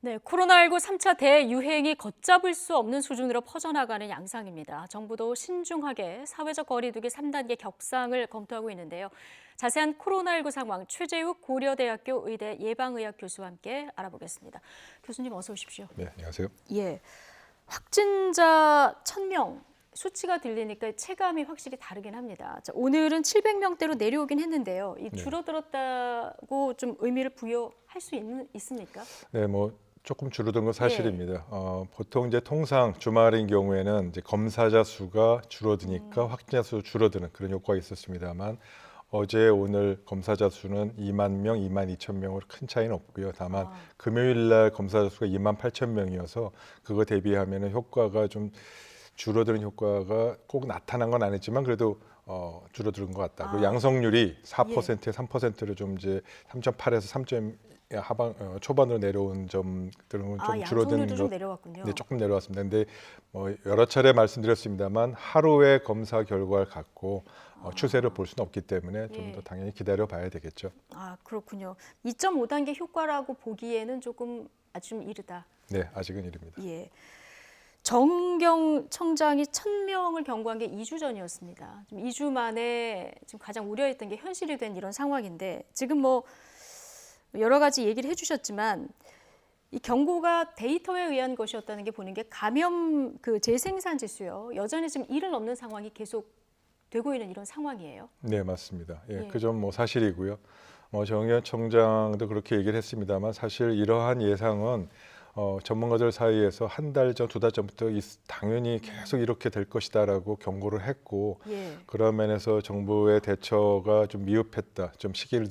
네, 코로나19 3차 대유행이 걷잡을 수 없는 수준으로 퍼져나가는 양상입니다. 정부도 신중하게 사회적 거리두기 3단계 격상을 검토하고 있는데요. 자세한 코로나19 상황 최재욱 고려대학교 의대 예방의학 교수와 함께 알아보겠습니다. 교수님 어서 오십시오. 네, 안녕하세요. 예, 확진자 1,000명 수치가 들리니까 체감이 확실히 다르긴 합니다. 자, 오늘은 700명대로 내려오긴 했는데요. 이 줄어들었다고 좀 의미를 부여할 수 있습니까? 네, 조금 줄어든 건 사실입니다. 보통 이제 통상 주말인 경우에는 이제 검사자 수가 줄어드니까 확진자 수 줄어드는 그런 효과가 있었습니다만 어제 오늘 검사자 수는 2만 명, 2만 2천 명으로 큰 차이는 없고요. 다만 금요일 날 검사자 수가 2만 8천 명이어서 그거 대비하면은 효과가 좀 줄어드는 효과가 꼭 나타난 건 아니지만 그래도 줄어드는 것 같다. 그리고 양성률이 4%에 3%를 좀 이제 3.8에서 3. 초반으로 내려온 점들은 좀 줄어든 것, 좀 내려왔군요. 네, 조금 내려왔습니다. 근데 여러 차례 말씀드렸습니다만 하루의 검사 결과를 갖고 추세를 볼 수는 없기 때문에 좀 더 당연히 기다려 봐야 되겠죠. 아, 그렇군요. 2.5단계 효과라고 보기에는 조금 아주 좀 이르다. 네, 아직은 이릅니다. 예. 정경 청장이 1,000명을 경고한 게 2주 전이었습니다. 2주 만에 지금 가장 우려했던 게 현실이 된 이런 상황인데 지금 여러 가지 얘기를 해주셨지만 이 경고가 데이터에 의한 것이었다는 게 보는 게 감염 그 재생산 지수요. 여전히 지금 1을 넘는 상황이 계속 되고 있는 이런 상황이에요. 네, 맞습니다. 예, 그 점 사실이고요. 정경 청장도 그렇게 얘기를 했습니다만 사실 이러한 예상은 전문가들 사이에서 한 달 전, 2달 전부터 당연히 계속 이렇게 될 것이다라고 경고를 했고 그런 면에서 정부의 대처가 좀 미흡했다, 좀 시기를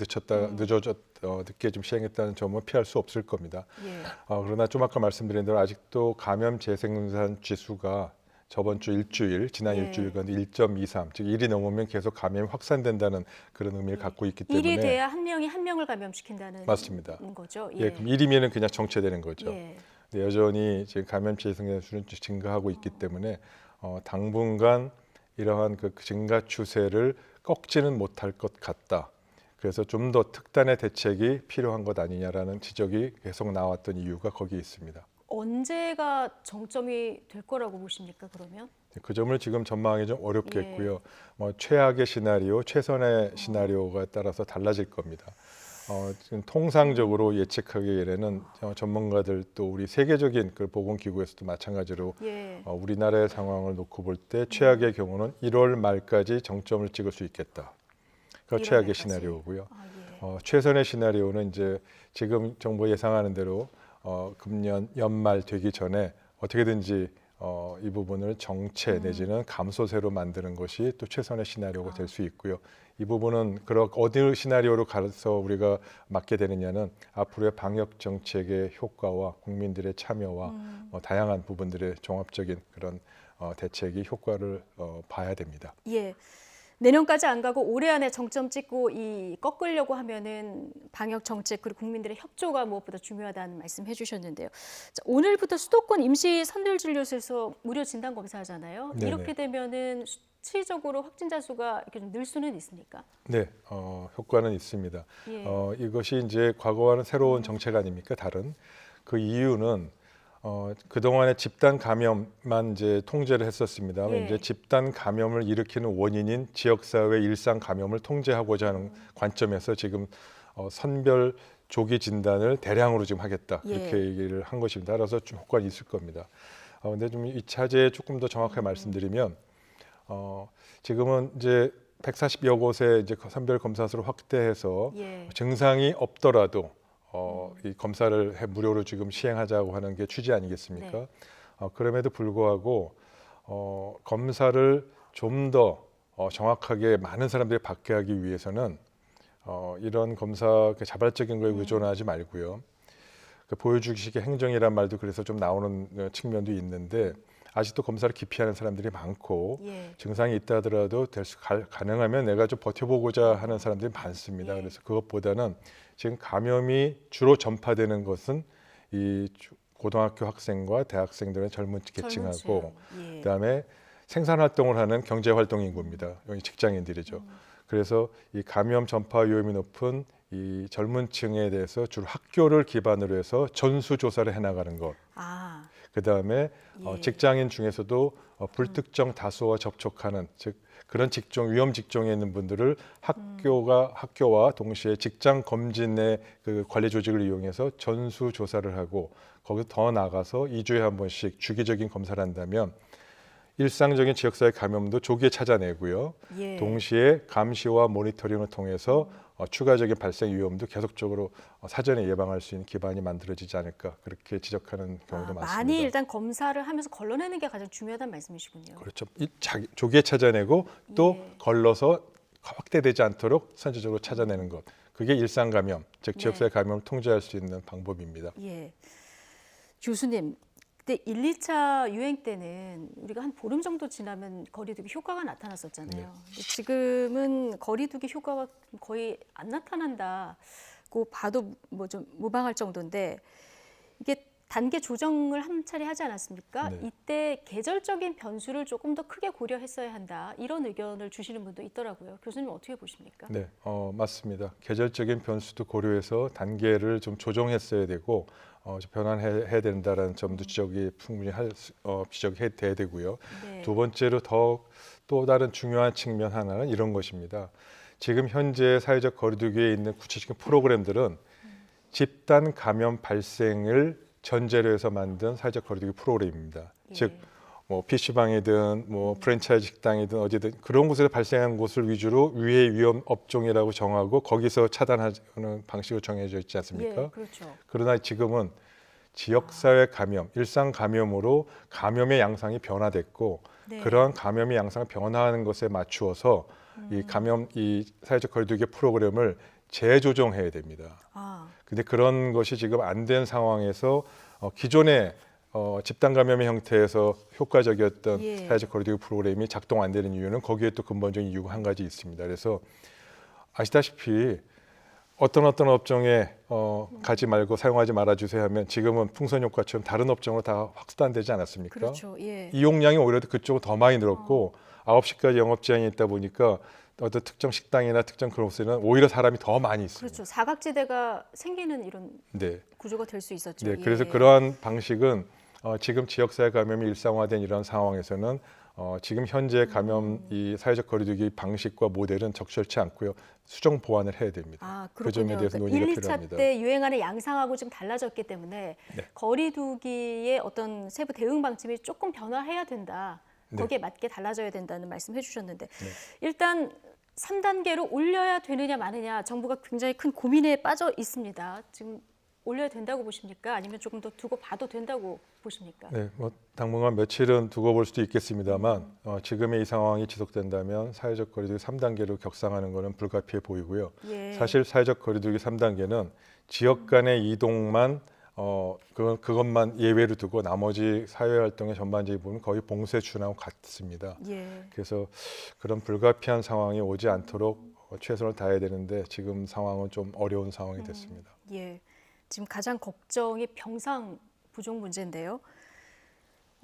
늦게 좀 시행했다는 점은 피할 수 없을 겁니다. 그러나 좀 아까 말씀드린 대로 아직도 감염 재생산 지수가 저번 주 일주일, 지난 일주일간 1.23, 즉 1이 넘으면 계속 감염이 확산된다는 그런 의미를 갖고 있기 때문에 1이 돼야 한 명이 한 명을 감염시킨다는 맞습니다. 거죠. 그럼 1이면 그냥 정체되는 거죠. 근데 여전히 지금 감염 재생산 수는 증가하고 있기 때문에 당분간 이러한 그 증가 추세를 꺾지는 못할 것 같다. 그래서 좀 더 특단의 대책이 필요한 것 아니냐라는 지적이 계속 나왔던 이유가 거기에 있습니다. 언제가 정점이 될 거라고 보십니까, 그러면? 그 점을 지금 전망하기 좀 어렵겠고요. 최악의 시나리오, 최선의 시나리오가 따라서 달라질 겁니다. 지금 통상적으로 예측하기에는 전문가들 또 우리 세계적인 그 보건기구에서도 마찬가지로 우리나라의 상황을 놓고 볼 때 최악의 경우는 1월 말까지 정점을 찍을 수 있겠다. 그가 최악의 시나리오고요. 최선의 시나리오는 이제 지금 정부 예상하는 대로 금년 연말 되기 전에 어떻게든지 이 부분을 정체 내지는 감소세로 만드는 것이 또 최선의 시나리오가 될 수 있고요. 이 부분은 어느 시나리오로 가서 우리가 맞게 되느냐는 앞으로의 방역 정책의 효과와 국민들의 참여와 다양한 부분들의 종합적인 그런 대책이 효과를 봐야 됩니다. 예. 내년까지 안 가고 올해 안에 정점 찍고 꺾으려고 하면은 방역 정책 그리고 국민들의 협조가 무엇보다 중요하다는 말씀 해주셨는데요. 자, 오늘부터 수도권 임시 선별진료소에서 무료 진단 검사하잖아요. 네네. 이렇게 되면은 수치적으로 확진자 수가 이렇게 좀 늘 수는 있습니까? 네, 효과는 있습니다. 이것이 이제 과거와는 새로운 정책 아닙니까? 다른 그 이유는 그동안에 집단 감염만 이제 통제를 했었습니다만 이제 집단 감염을 일으키는 원인인 지역사회 일상 감염을 통제하고자 하는 관점에서 지금 선별 조기 진단을 대량으로 지금 하겠다 이렇게 얘기를 한 것입니다. 따라서 좀 효과는 있을 겁니다. 근데 좀 이 차제에 조금 더 정확하게 말씀드리면 지금은 이제 140여 곳에 이제 선별 검사소를 확대해서 증상이 없더라도 이 검사를 무료로 지금 시행하자고 하는 게 취지 아니겠습니까? 그럼에도 불구하고 검사를 좀 더 정확하게 많은 사람들이 받게 하기 위해서는 이런 검사 자발적인 거에 의존하지 말고요. 그 보여주기식의 행정이란 말도 그래서 좀 나오는 측면도 있는데 아직도 검사를 기피하는 사람들이 많고 증상이 있다 하더라도 가능하면 내가 좀 버텨보고자 하는 사람들이 많습니다. 그래서 그것보다는 지금 감염이 주로 전파되는 것은 이 고등학교 학생과 대학생들의 젊은 계층하고 그다음에 생산활동을 하는 경제활동 인구입니다. 여기 직장인들이죠. 그래서 이 감염 전파 위험이 높은 이 젊은 층에 대해서 주로 학교를 기반으로 해서 전수 조사를 해나가는 것. 아, 그다음에 예. 직장인 중에서도 불특정 다수와 접촉하는 즉 그런 직종 위험 직종에 있는 분들을 학교와 동시에 직장 검진의 그 관리 조직을 이용해서 전수 조사를 하고 거기서 더 나가서 2주에 한 번씩 주기적인 검사를 한다면 일상적인 지역사회 감염도 조기에 찾아내고요. 예. 동시에 감시와 모니터링을 통해서 추가적인 발생 위험도 계속적으로 사전에 예방할 수 있는 기반이 만들어지지 않을까 그렇게 지적하는 경우도 많습니다. 많이 일단 검사를 하면서 걸러내는 게 가장 중요하다는 말씀이시군요. 그렇죠. 조기에 찾아내고 또 예. 걸러서 확대되지 않도록 선제적으로 찾아내는 것. 그게 일상 감염, 즉 지역사회 감염을 통제할 수 있는 방법입니다. 예. 교수님, 그때 1, 2차 유행 때는 우리가 한 보름 정도 지나면 거리두기 효과가 나타났었잖아요. 근데 지금은 거리두기 효과가 거의 안 나타난다고 봐도 뭐 좀 무방할 정도인데 이게 단계 조정을 한 차례 하지 않았습니까? 네. 이때 계절적인 변수를 조금 더 크게 고려했어야 한다. 이런 의견을 주시는 분도 있더라고요. 교수님 어떻게 보십니까? 네, 맞습니다. 계절적인 변수도 고려해서 단계를 좀 조정했어야 되고 변환해야 된다라는 점도 지적이 충분히 지적해야 되고요. 네. 두 번째로 또 다른 중요한 측면 하나는 이런 것입니다. 지금 현재 사회적 거리두기에 있는 구체적인 프로그램들은 집단 감염 발생을 전제로 해서 만든 사회적 거리두기 프로그램입니다. 예. 즉 뭐 PC방이든 뭐 프랜차이즈 식당이든 어디든 그런 곳에서 발생한 곳을 위주로 유해 위험 업종이라고 정하고 거기서 차단하는 방식으로 정해져 있지 않습니까? 예, 그렇죠. 그러나 지금은 지역사회 감염, 일상 감염으로 감염의 양상이 변화됐고 네. 그러한 감염의 양상을 변화하는 것에 맞추어서 이 사회적 거리두기 프로그램을 재조정해야 됩니다. 아, 근데 그런 것이 지금 안 된 상황에서 기존의 집단 감염의 형태에서 효과적이었던 예. 사회적 거리두기 프로그램이 작동 안 되는 이유는 거기에 또 근본적인 이유가 한 가지 있습니다. 그래서 아시다시피 어떤 업종에 가지 말고 사용하지 말아 주세요 하면 지금은 풍선 효과처럼 다른 업종으로 다 확산되지 않았습니까? 그렇죠. 예. 이용량이 오히려 그쪽으로 더 많이 늘었고 9시까지 영업 제한이 있다 보니까 어떤 특정 식당이나 특정 그런 곳에는 오히려 사람이 더 많이 있습니다. 그렇죠. 사각지대가 생기는 이런 네. 구조가 될 수 있었죠. 네, 예. 그래서 그러한 방식은 지금 지역사회 감염이 일상화된 이런 상황에서는 지금 현재 감염 이 사회적 거리두기 방식과 모델은 적절치 않고요. 수정 보완을 해야 됩니다. 아, 그 그렇군요. 점에 대해서 그러니까 논의가 1, 2차 필요합니다. 때 유행하는 양상하고 좀 달라졌기 때문에 네. 거리두기의 어떤 세부 대응 방침이 조금 변화해야 된다. 네. 거기에 맞게 달라져야 된다는 말씀 해주셨는데 네. 일단 3단계로 올려야 되느냐 마느냐 정부가 굉장히 큰 고민에 빠져 있습니다. 지금 올려야 된다고 보십니까? 아니면 조금 더 두고 봐도 된다고 보십니까? 네, 뭐 당분간 며칠은 두고 볼 수도 있겠습니다만 지금의 이 상황이 지속된다면 사회적 거리두기 3단계로 격상하는 것은 불가피해 보이고요. 예. 사실 사회적 거리두기 3단계는 지역 간의 이동만 그것만 예외로 두고 나머지 사회 활동의 전반적인 부분은 거의 봉쇄 준하고 같습니다. 예. 그래서 그런 불가피한 상황이 오지 않도록 최선을 다해야 되는데 지금 상황은 좀 어려운 상황이 됐습니다. 예. 지금 가장 걱정이 병상 부족 문제인데요.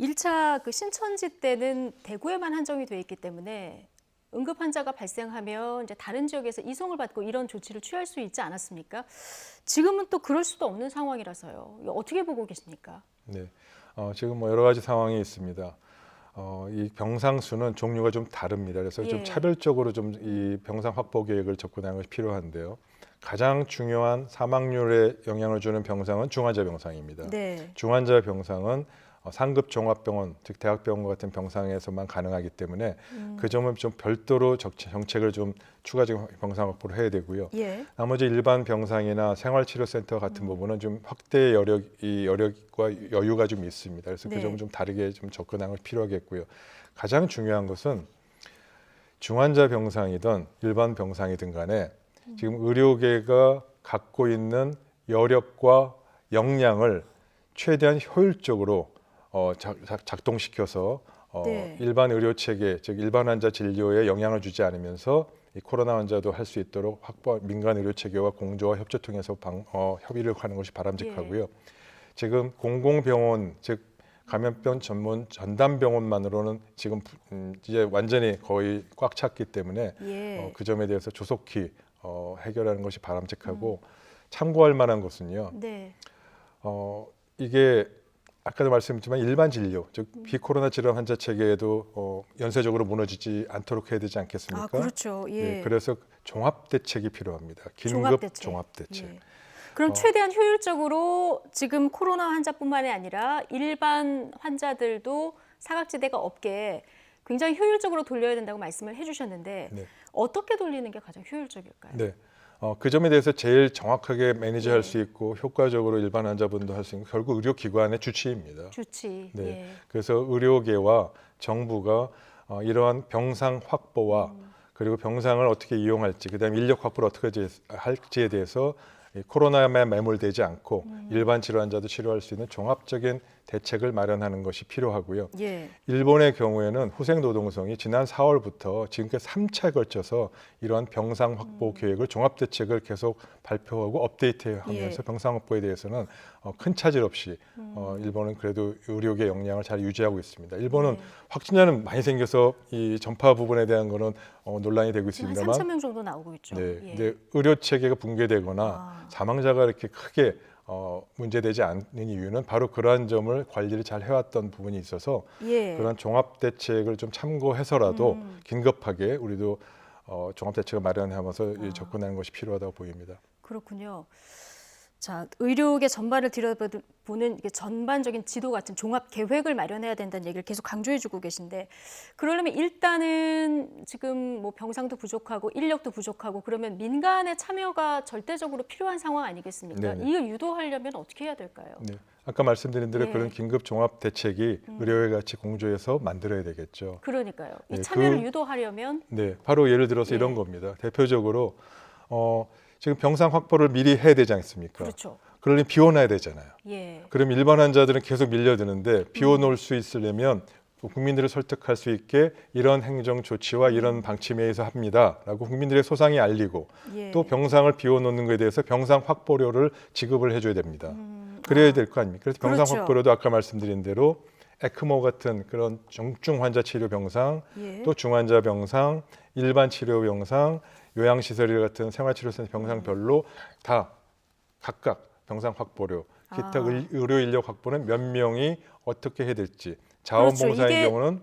1차 그 신천지 때는 대구에만 한정이 돼 있기 때문에 응급 환자가 발생하면 이제 다른 지역에서 이송을 받고 이런 조치를 취할 수 있지 않았습니까? 지금은 또 그럴 수도 없는 상황이라서요. 이거 어떻게 보고 계십니까? 네, 지금 뭐 여러 가지 상황이 있습니다. 이 병상 수는 종류가 좀 다릅니다. 그래서 좀 예. 차별적으로 좀 이 병상 확보 계획을 접근하는 것이 필요한데요. 가장 중요한 사망률에 영향을 주는 병상은 중환자 병상입니다. 네. 중환자 병상은 상급 종합병원, 즉 대학병원과 같은 병상에서만 가능하기 때문에 그 점은 좀 별도로 정책을 좀 추가적인 병상 확보를 해야 되고요. 예. 나머지 일반 병상이나 생활치료센터 같은 부분은 좀 확대 여력과 여유가 좀 있습니다. 그래서 네. 그 점은 좀 다르게 좀 접근하는 것이 필요하겠고요. 가장 중요한 것은 중환자 병상이든 일반 병상이든 간에 지금 의료계가 갖고 있는 여력과 역량을 최대한 효율적으로 작동시켜서 네. 일반 의료 체계, 즉 일반 환자 진료에 영향을 주지 않으면서 이 코로나 환자도 할 수 있도록 민간 의료 체계와 공조와 협조 통해서 협의를 하는 것이 바람직하고요. 지금 공공병원, 즉 감염병 전문 전담병원만으로는 지금 이제 완전히 거의 꽉 찼기 때문에 예. 그 점에 대해서 조속히 해결하는 것이 바람직하고 참고할 만한 것은요. 네. 이게 아까도 말씀드렸지만 일반 진료, 즉 비코로나 질환 환자 체계에도 연쇄적으로 무너지지 않도록 해야 되지 않겠습니까? 아, 그렇죠. 예. 네, 그래서 종합 대책이 필요합니다. 긴급 종합대책. 종합 대책. 예. 그럼 최대한 효율적으로 지금 코로나 환자뿐만이 아니라 일반 환자들도 사각지대가 없게 굉장히 효율적으로 돌려야 된다고 말씀을 해주셨는데 네. 어떻게 돌리는 게 가장 효율적일까요? 네. 그 점에 대해서 제일 정확하게 매니저할 수 있고 효과적으로 일반 환자분도 할 수 있는 결국 의료기관의 주치입니다. 주치. 네. 예. 그래서 의료계와 정부가 이러한 병상 확보와 그리고 병상을 어떻게 이용할지, 그다음에 인력 확보를 어떻게 할지에 대해서 이 코로나에 매몰되지 않고 일반 질환자도 치료할 수 있는 종합적인 대책을 마련하는 것이 필요하고요. 예. 일본의 경우에는 후생노동성이 지난 4월부터 지금까지 3차에 걸쳐서 이러한 병상 확보 계획을 종합대책을 계속 발표하고 업데이트하면서 예. 병상 확보에 대해서는 큰 차질 없이 일본은 그래도 의료계 역량을 잘 유지하고 있습니다. 일본은 네. 확진자는 많이 생겨서 이 전파 부분에 대한 거는 논란이 되고 지금 한 있습니다만 3천 명 정도 나오고 있죠. 네, 예. 근데 의료 체계가 붕괴되거나 사망자가 이렇게 크게 문제되지 않는 이유는 바로 그러한 점을 관리를 잘 해왔던 부분이 있어서 예. 그런 종합 대책을 좀 참고해서라도 긴급하게 우리도 종합 대책을 마련하면서 접근하는 것이 필요하다고 보입니다. 그렇군요. 자, 의료계 전반을 들여다보는 이게 전반적인 지도 같은 종합 계획을 마련해야 된다는 얘기를 계속 강조해주고 계신데, 그러려면 일단은 지금 뭐 병상도 부족하고 인력도 부족하고 그러면 민간의 참여가 절대적으로 필요한 상황 아니겠습니까? 네네. 이걸 유도하려면 어떻게 해야 될까요? 네. 아까 말씀드린 대로 예. 그런 긴급 종합 대책이 의료계 같이 공조해서 만들어야 되겠죠. 그러니까요. 이 네, 참여를 유도하려면 네, 바로 예를 들어서 예. 이런 겁니다. 대표적으로 지금 병상 확보를 미리 해야 되지 않습니까? 그렇죠. 그러려면 비워놔야 되잖아요. 예. 그럼 일반 환자들은 계속 밀려드는데 비워놓을 수 있으려면 국민들을 설득할 수 있게 이런 행정 조치와 이런 방침에 의해서 합니다라고 국민들의 소상히 알리고 예. 또 병상을 비워놓는 것에 대해서 병상 확보료를 지급을 해줘야 됩니다. 그래야 될 거 아닙니까? 그래서 병상 그렇죠. 확보료도 아까 말씀드린 대로 에크모 같은 그런 중증 환자 치료 병상, 예. 또 중환자 병상, 일반 치료 병상, 요양시설 같은 생활치료센터 병상별로 다 각각 병상 확보료, 기타 의료 인력 확보는 몇 명이 어떻게 해야 될지, 자원봉사의 그렇죠. 이게 경우는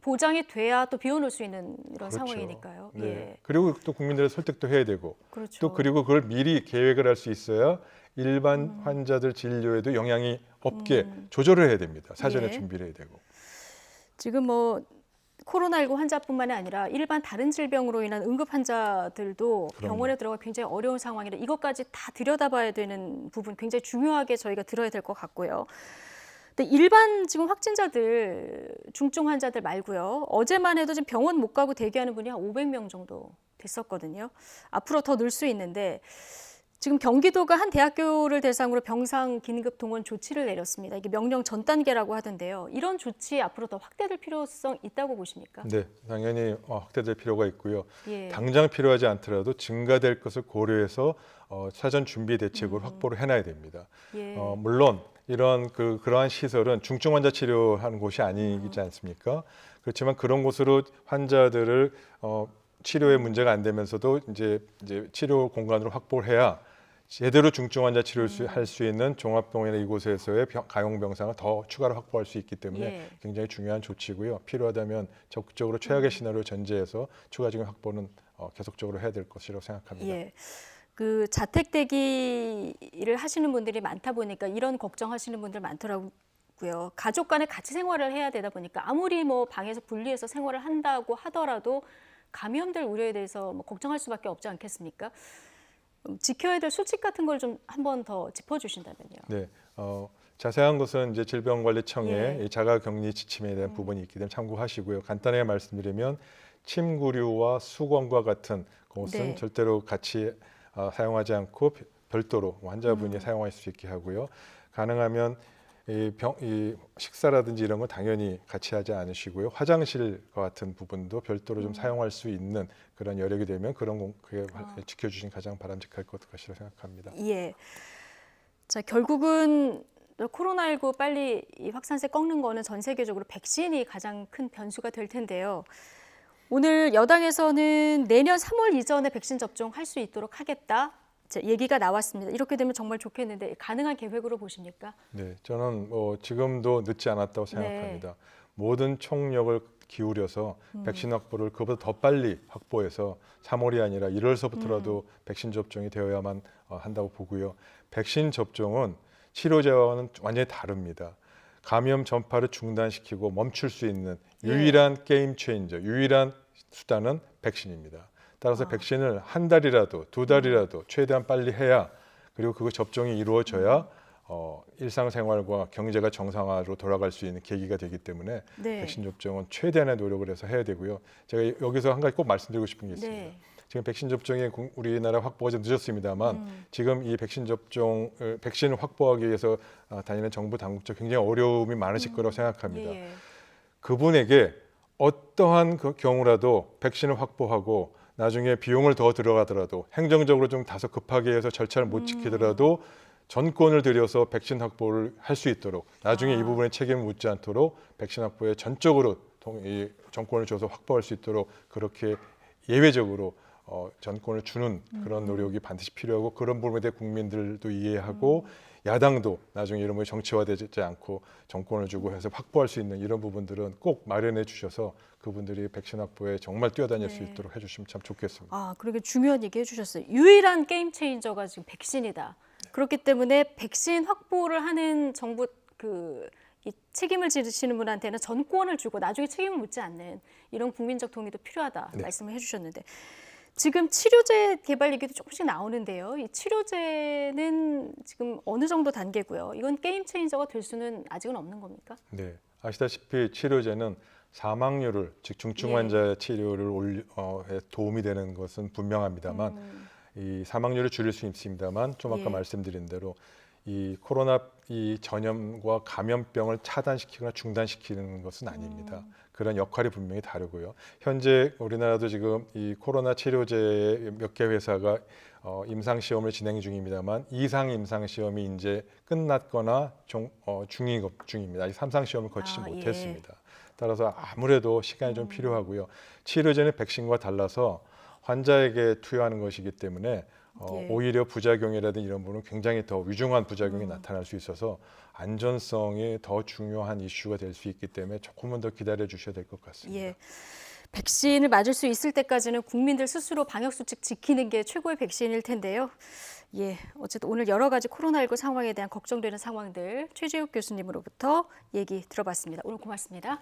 보장이 돼야 또 비워놓을 수 있는 이런 그렇죠. 상황이니까요. 네. 예. 그리고 또 국민들의 설득도 해야 되고, 그렇죠. 또 그리고 그걸 미리 계획을 할 수 있어야 일반 환자들 진료에도 영향이 없게 조절을 해야 됩니다. 사전에 예. 준비를 해야 되고. 지금 뭐 코로나19 환자뿐만이 아니라 일반 다른 질병으로 인한 응급 환자들도 그럼요. 병원에 들어가 굉장히 어려운 상황이라 이것까지 다 들여다봐야 되는 부분 굉장히 중요하게 저희가 들어야 될 것 같고요. 근데 일반 지금 확진자들, 중증 환자들 말고요. 어제만 해도 지금 병원 못 가고 대기하는 분이 한 500명 정도 됐었거든요. 앞으로 더 늘 수 있는데 지금 경기도가 한 대학교를 대상으로 병상 긴급 동원 조치를 내렸습니다. 이게 명령 전 단계라고 하던데요. 이런 조치 앞으로 더 확대될 필요성 있다고 보십니까? 네, 당연히 확대될 필요가 있고요. 예. 당장 필요하지 않더라도 증가될 것을 고려해서 사전 준비 대책으로 확보를 해놔야 됩니다. 예. 물론 이런 그러한 시설은 중증 환자 치료하는 곳이 아니지 않습니까? 그렇지만 그런 곳으로 환자들을 치료에 문제가 안 되면서도 이제 치료 공간으로 확보를 해야 제대로 중증 환자 치료를 할 수 있는 종합병원이나 이곳에서의 가용 병상을 더 추가로 확보할 수 있기 때문에 예. 굉장히 중요한 조치고요. 필요하다면 적극적으로 최악의 시나리오 전제해서 추가적인 확보는 계속적으로 해야 될 것이라고 생각합니다. 예. 그 자택 대기를 하시는 분들이 많다 보니까 이런 걱정하시는 분들 많더라고요. 가족 간에 같이 생활을 해야 되다 보니까 아무리 뭐 방에서 분리해서 생활을 한다고 하더라도 감염될 우려에 대해서 뭐 걱정할 수밖에 없지 않겠습니까? 지켜야 될 수칙 같은 걸 좀 한 번 더 짚어주신다면요. 네, 자세한 것은 이제 질병관리청의 예. 이 자가격리 지침에 대한 부분이 있기 때문에 참고하시고요. 간단하게 말씀드리면 침구류와 수건과 같은 것은 네. 절대로 같이 사용하지 않고 별도로 환자분이 사용할 수 있게 하고요. 가능하면 이 식사라든지 이런 건 당연히 같이 하지 않으시고요. 화장실과 같은 부분도 별도로 좀 사용할 수 있는 그런 여력이 되면 그게 지켜주신 가장 바람직할 것이라고 생각합니다. 예. 자, 결국은 또 코로나19 빨리 이 확산세 꺾는 거는 전 세계적으로 백신이 가장 큰 변수가 될 텐데요. 오늘 여당에서는 내년 3월 이전에 백신 접종할 수 있도록 하겠다. 얘기가 나왔습니다. 이렇게 되면 정말 좋겠는데 가능한 계획으로 보십니까? 네, 저는 지금도 늦지 않았다고 생각합니다. 모든 총력을 기울여서 백신 확보를 그보다 더 빨리 확보해서 3월이 아니라 1월서부터라도 백신 접종이 되어야만 한다고 보고요. 백신 접종은 치료제와는 완전히 다릅니다. 감염 전파를 중단시키고 멈출 수 있는 유일한 게임 체인저, 유일한 수단은 백신입니다. 따라서 백신을 한 달이라도 두 달이라도 최대한 빨리 해야, 그리고 그 접종이 이루어져야 일상생활과 경제가 정상화로 돌아갈 수 있는 계기가 되기 때문에 네. 백신 접종은 최대한의 노력을 해서 해야 되고요. 제가 여기서 한 가지 꼭 말씀드리고 싶은 게 있습니다. 네. 지금 백신 접종이 우리나라 확보가 좀 늦었습니다만 지금 이 백신을 확보하기 위해서 다니는 정부 당국자 굉장히 어려움이 많으실 거라고 생각합니다. 예. 그분에게 어떠한 그 경우라도 백신을 확보하고 나중에 비용을 더 들어가더라도 행정적으로 좀 다소 급하게 해서 절차를 못 지키더라도 전권을 들여서 백신 확보를 할 수 있도록, 나중에 이 부분에 책임을 묻지 않도록 백신 확보에 전적으로 이 정권을 줘서 확보할 수 있도록 그렇게 예외적으로 전권을 주는 그런 노력이 반드시 필요하고, 그런 부분에 대해 국민들도 이해하고 야당도 나중에 이런 거 정치화되지 않고 정권을 주고 해서 확보할 수 있는 이런 부분들은 꼭 마련해 주셔서 그분들이 백신 확보에 정말 뛰어다닐 수 있도록 해주시면 참 좋겠습니다. 그러게 중요한 얘기 해주셨어요. 유일한 게임 체인저가 지금 백신이다. 그렇기 때문에 백신 확보를 하는 정부 이 책임을 지시는 분한테는 전권을 주고 나중에 책임을 묻지 않는 이런 국민적 동의도 필요하다 말씀을 해주셨는데, 지금 치료제 개발 얘기도 조금씩 나오는데요. 이 치료제는 지금 어느 정도 단계고요? 이건 게임 체인저가 될 수는 아직은 없는 겁니까? 네, 아시다시피 치료제는 사망률을, 즉 중증 환자의 치료를 도움이 되는 것은 분명합니다만 이 사망률을 줄일 수 있습니다만 좀 아까 말씀드린 대로 이 코로나 이 전염과 감염병을 차단시키거나 중단시키는 것은 아닙니다. 그런 역할이 분명히 다르고요. 현재 우리나라도 지금 이 코로나 치료제 몇 개 회사가 임상 시험을 진행 중입니다만 이상 임상 시험이 이제 끝났거나 중입니다. 아직 3상 시험을 거치지 못했습니다. 따라서 아무래도 시간이 좀 필요하고요. 치료제는 백신과 달라서 환자에게 투여하는 것이기 때문에 오히려 부작용이라든지 이런 부분은 굉장히 더 위중한 부작용이 나타날 수 있어서 안전성이 더 중요한 이슈가 될 수 있기 때문에 조금은 더 기다려 주셔야 될 것 같습니다. 예. 백신을 맞을 수 있을 때까지는 국민들 스스로 방역수칙 지키는 게 최고의 백신일 텐데요. 예, 어쨌든 오늘 여러 가지 코로나19 상황에 대한 걱정되는 상황들 최재욱 교수님으로부터 얘기 들어봤습니다. 오늘 고맙습니다.